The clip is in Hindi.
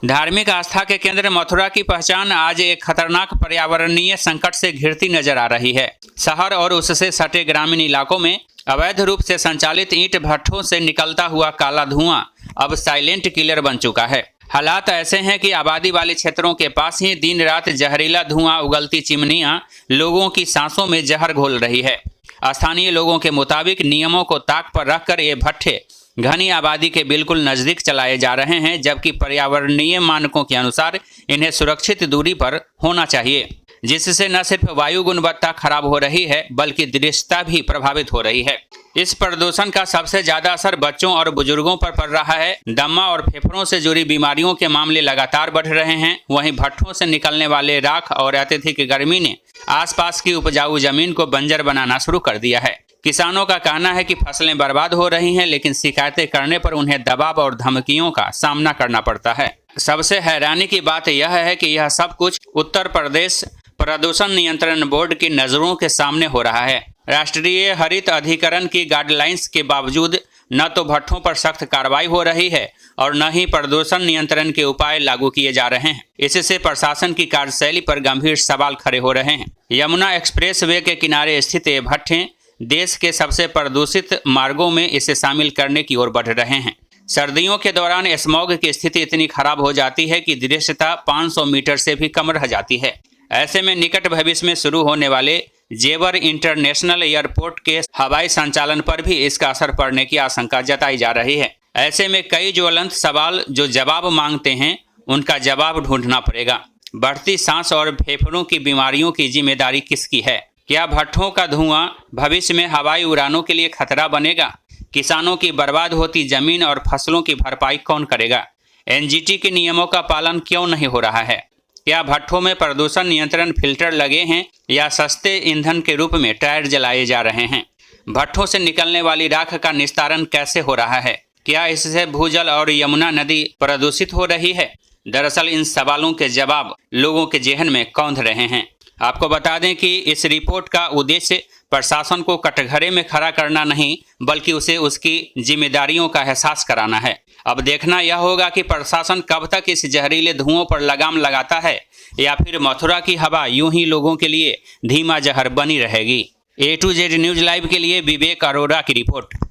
धार्मिक आस्था के केंद्र मथुरा की पहचान आज एक खतरनाक पर्यावरणीय संकट से घिरती नजर आ रही है। शहर और उससे सटे ग्रामीण इलाकों में अवैध रूप से संचालित ईंट भट्ठों से निकलता हुआ काला धुआं अब साइलेंट किलर बन चुका है। हालात ऐसे हैं कि आबादी वाले क्षेत्रों के पास ही दिन रात जहरीला धुआं उगलती चिमनियां लोगों की सांसों में जहर घोल रही है। स्थानीय लोगों के मुताबिक नियमों को ताक पर रखकर ये भट्ठे घनी आबादी के बिल्कुल नजदीक चलाए जा रहे हैं, जबकि पर्यावरणीय मानकों के अनुसार इन्हें सुरक्षित दूरी पर होना चाहिए, जिससे न सिर्फ वायु गुणवत्ता खराब हो रही है बल्कि दृश्यता भी प्रभावित हो रही है। इस प्रदूषण का सबसे ज्यादा असर बच्चों और बुजुर्गों पर पड़ रहा है। दमा और फेफड़ों से जुड़ी बीमारियों के मामले लगातार बढ़ रहे हैं। वहीं भट्ठों से निकलने वाले राख और अत्यधिक गर्मी ने आसपास की उपजाऊ जमीन को बंजर बनाना शुरू कर दिया है। किसानों का कहना है कि फसलें बर्बाद हो रही हैं, लेकिन शिकायतें करने पर उन्हें दबाव और धमकियों का सामना करना पड़ता है। सबसे हैरानी की बात यह है कि यह सब कुछ उत्तर प्रदेश प्रदूषण नियंत्रण बोर्ड की नजरों के सामने हो रहा है। राष्ट्रीय हरित अधिकरण की गाइडलाइंस के बावजूद न तो भट्ठों पर सख्त कार्रवाई हो रही है और न ही प्रदूषण नियंत्रण के उपाय लागू किए जा रहे हैं। इससे प्रशासन की कार्यशैली पर गंभीर सवाल खड़े हो रहे हैं। यमुना एक्सप्रेस वे के किनारे स्थित ये भट्ठे देश के सबसे प्रदूषित मार्गों में इसे शामिल करने की ओर बढ़ रहे हैं। सर्दियों के दौरान स्मॉग की स्थिति इतनी खराब हो जाती है कि दृश्यता 500 मीटर से भी कम रह जाती है। ऐसे में निकट भविष्य में शुरू होने वाले जेवर इंटरनेशनल एयरपोर्ट के हवाई संचालन पर भी इसका असर पड़ने की आशंका जताई जा रही है। ऐसे में कई ज्वलंत सवाल जो जवाब मांगते हैं, उनका जवाब ढूंढना पड़ेगा। बढ़ती सांस और फेफड़ों की बीमारियों की जिम्मेदारी किसकी है? क्या भट्ठों का धुआं भविष्य में हवाई उड़ानों के लिए खतरा बनेगा? किसानों की बर्बाद होती जमीन और फसलों की भरपाई कौन करेगा? एनजीटी के नियमों का पालन क्यों नहीं हो रहा है? क्या भट्ठों में प्रदूषण नियंत्रण फिल्टर लगे हैं या सस्ते ईंधन के रूप में टायर जलाए जा रहे हैं? भट्ठों से निकलने वाली राख का निस्तारण कैसे हो रहा है? क्या इससे भूजल और यमुना नदी प्रदूषित हो रही है? दरअसल इन सवालों के जवाब लोगों के जेहन में कौंध रहे हैं। आपको बता दें कि इस रिपोर्ट का उद्देश्य प्रशासन को कटघरे में खड़ा करना नहीं, बल्कि उसे उसकी जिम्मेदारियों का एहसास कराना है। अब देखना यह होगा कि प्रशासन कब तक इस जहरीले धुओं पर लगाम लगाता है या फिर मथुरा की हवा यूं ही लोगों के लिए धीमा जहर बनी रहेगी। A to Z news live के लिए विवेक अरोड़ा की रिपोर्ट।